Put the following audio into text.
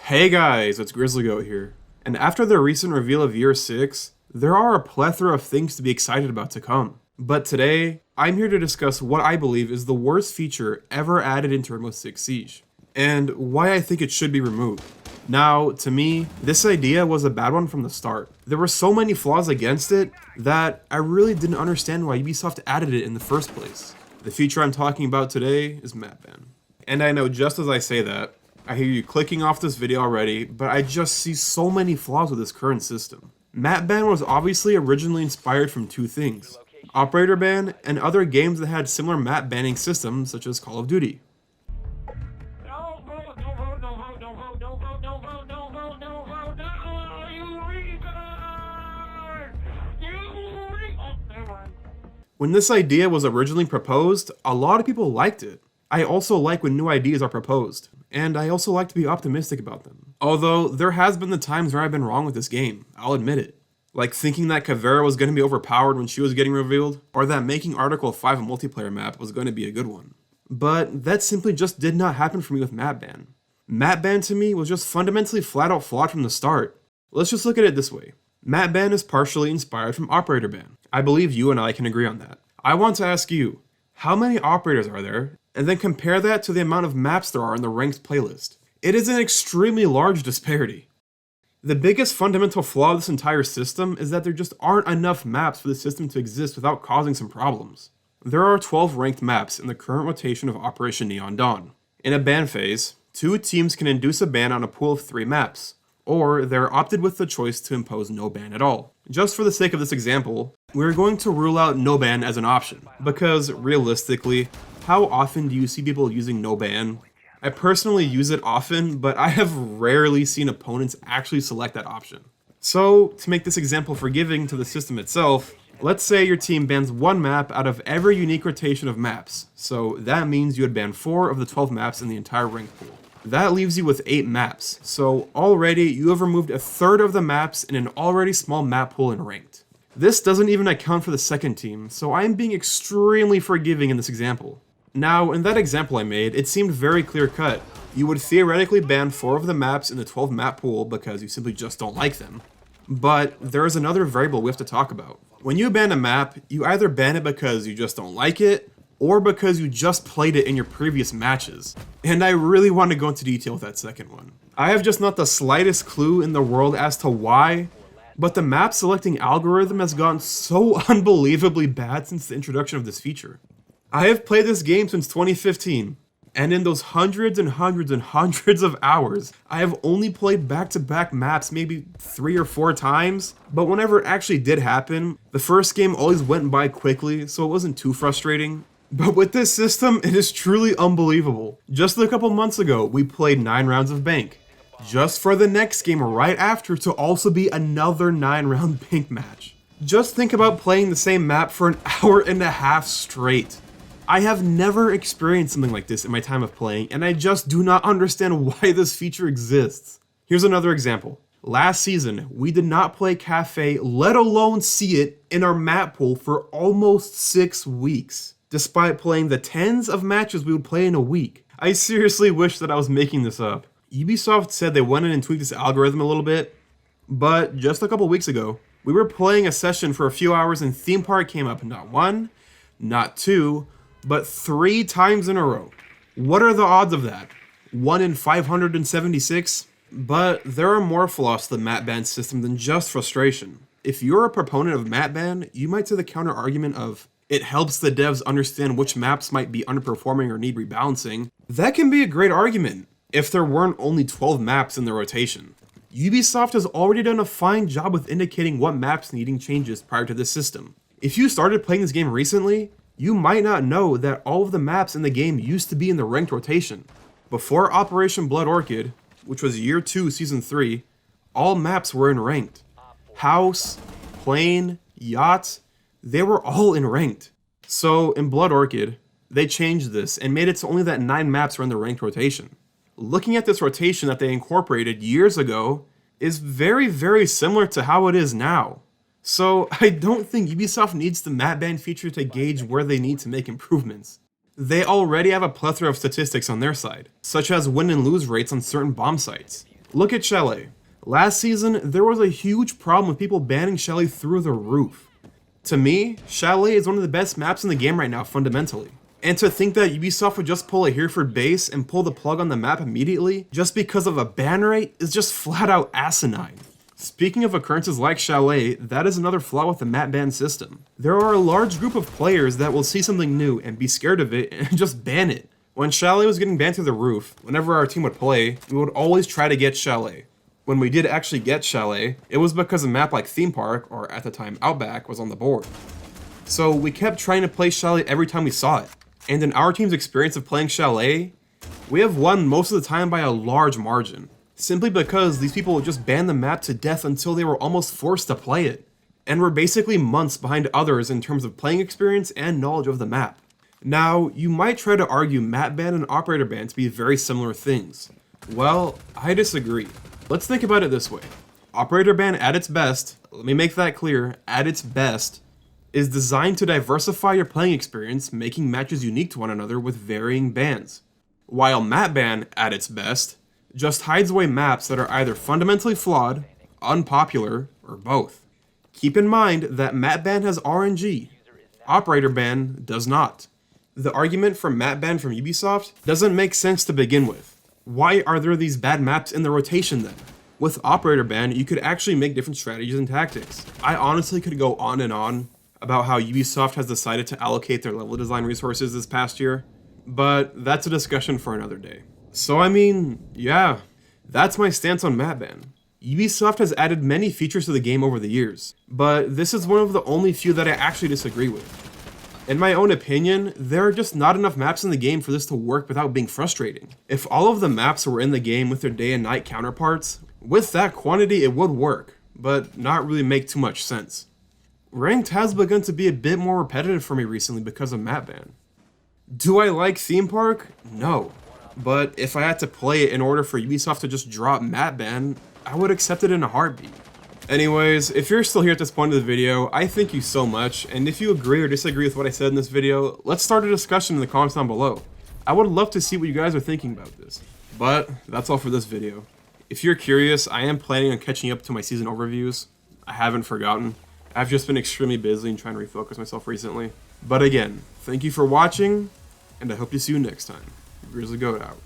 Hey guys, it's Grizzly Goat here. And after the recent reveal of Year 6, there are a plethora of things to be excited about to come. But today, I'm here to discuss what I believe is the worst feature ever added into Rainbow Six Siege, and why I think it should be removed. Now, to me, this idea was a bad one from the start. There were so many flaws against it that I really didn't understand why Ubisoft added it in the first place. The feature I'm talking about today is map ban. And I know just as I say that, I hear you clicking off this video already, but I just see so many flaws with this current system. Map ban was obviously originally inspired from two things: operator ban and other games that had similar map banning systems such as Call of Duty. When this idea was originally proposed, a lot of people liked it. I also like when new ideas are proposed, and I also like to be optimistic about them. Although, there has been the times where I've been wrong with this game, I'll admit it. Like thinking that Caveira was going to be overpowered when she was getting revealed, or that making Article 5 a multiplayer map was going to be a good one. But that simply just did not happen for me with map ban. Map ban to me was just fundamentally flat out flawed from the start. Let's just look at it this way. Map ban is partially inspired from operator ban. I believe you and I can agree on that. I want to ask you, how many operators are there? And then compare that to the amount of maps there are in the ranked playlist. It is an extremely large disparity. The biggest fundamental flaw of this entire system is that there just aren't enough maps for the system to exist without causing some problems. There are 12 ranked maps in the current rotation of Operation Neon Dawn. In a ban phase, 2 teams can induce a ban on a pool of 3 maps, or they're opted with the choice to impose no ban at all. Just for the sake of this example, we're going to rule out no ban as an option, because realistically, how often do you see people using no ban? I personally use it often, but I have rarely seen opponents actually select that option. So, to make this example forgiving to the system itself, let's say your team bans 1 map out of every unique rotation of maps, so that means you would ban 4 of the 12 maps in the entire ranked pool. That leaves you with 8 maps, so already you have removed a third of the maps in an already small map pool in ranked. This doesn't even account for the second team, so I am being extremely forgiving in this example. Now, in that example I made, it seemed very clear-cut. You would theoretically ban 4 of the maps in the 12 map pool because you simply just don't like them. But there is another variable we have to talk about. When you ban a map, you either ban it because you just don't like it, or because you just played it in your previous matches. And I really want to go into detail with that second one. I have just not the slightest clue in the world as to why, but the map selecting algorithm has gotten so unbelievably bad since the introduction of this feature. I have played this game since 2015, and in those hundreds and hundreds and hundreds of hours, I have only played back-to-back maps maybe 3 or 4 times, but whenever it actually did happen, the first game always went by quickly, so it wasn't too frustrating. But with this system, it is truly unbelievable. Just a couple months ago, we played 9 rounds of Bank, just for the next game right after to also be another 9-round Bank match. Just think about playing the same map for an hour and a half straight. I have never experienced something like this in my time of playing, and I just do not understand why this feature exists. Here's another example. Last season, we did not play Cafe, let alone see it, in our map pool for almost 6 weeks, despite playing the tens of matches we would play in a week. I seriously wish that I was making this up. Ubisoft said they went in and tweaked this algorithm a little bit, but just a couple weeks ago, we were playing a session for a few hours and Theme Park came up not 1, not 2, but 3 times in a row. What are the odds of that? 1 in 576? But there are more flaws to the map ban system than just frustration. If you're a proponent of map ban, you might say the counter argument of, it helps the devs understand which maps might be underperforming or need rebalancing. That can be a great argument, if there weren't only 12 maps in the rotation. Ubisoft has already done a fine job with indicating what maps needing changes prior to this system. If you started playing this game recently, you might not know that all of the maps in the game used to be in the ranked rotation. Before Operation Blood Orchid, which was Year 2, Season 3, all maps were in ranked. House, Plane, Yacht, they were all in ranked. So in Blood Orchid, they changed this and made it so only that 9 maps were in the ranked rotation. Looking at this rotation that they incorporated years ago is very, very similar to how it is now. So I don't think Ubisoft needs the map ban feature to gauge where they need to make improvements. They already have a plethora of statistics on their side, such as win and lose rates on certain bomb sites, Look at Chalet. Last season, there was a huge problem with people banning Chalet through the roof. To me, Chalet is one of the best maps in the game right now, fundamentally. And to think that Ubisoft would just pull a Hereford base and pull the plug on the map immediately, just because of a ban rate, is just flat out asinine. Speaking of occurrences like Chalet, that is another flaw with the map ban system. There are a large group of players that will see something new and be scared of it and just ban it. When Chalet was getting banned through the roof, whenever our team would play, we would always try to get Chalet. When we did actually get Chalet, it was because a map like Theme Park, or at the time Outback, was on the board. So we kept trying to play Chalet every time we saw it. And in our team's experience of playing Chalet, we have won most of the time by a large margin. Simply because these people would just ban the map to death until they were almost forced to play it. And were basically months behind others in terms of playing experience and knowledge of the map. Now, you might try to argue map ban and operator ban to be very similar things. Well, I disagree. Let's think about it this way. Operator ban at its best, let me make that clear, at its best, is designed to diversify your playing experience, making matches unique to one another with varying bans. While map ban, at its best, just hides away maps that are either fundamentally flawed, unpopular, or both. Keep in mind that map ban has RNG. Operator ban does not. The argument for map ban from Ubisoft doesn't make sense to begin with. Why are there these bad maps in the rotation then? With operator ban, you could actually make different strategies and tactics. I honestly could go on and on about how Ubisoft has decided to allocate their level design resources this past year, but that's a discussion for another day. So I mean, yeah, that's my stance on map ban. Ubisoft has added many features to the game over the years, but this is one of the only few that I actually disagree with. In my own opinion, there are just not enough maps in the game for this to work without being frustrating. If all of the maps were in the game with their day and night counterparts, with that quantity it would work, but not really make too much sense. Ranked has begun to be a bit more repetitive for me recently because of map ban. Do I like Theme Park? No. But if I had to play it in order for Ubisoft to just drop map ban, I would accept it in a heartbeat. Anyways, if you're still here at this point of the video, I thank you so much, and if you agree or disagree with what I said in this video, let's start a discussion in the comments down below. I would love to see what you guys are thinking about this. But that's all for this video. If you're curious, I am planning on catching up to my season overviews. I haven't forgotten. I've just been extremely busy and trying to refocus myself recently. But again, thank you for watching, and I hope to see you next time. Grizzly Goat out.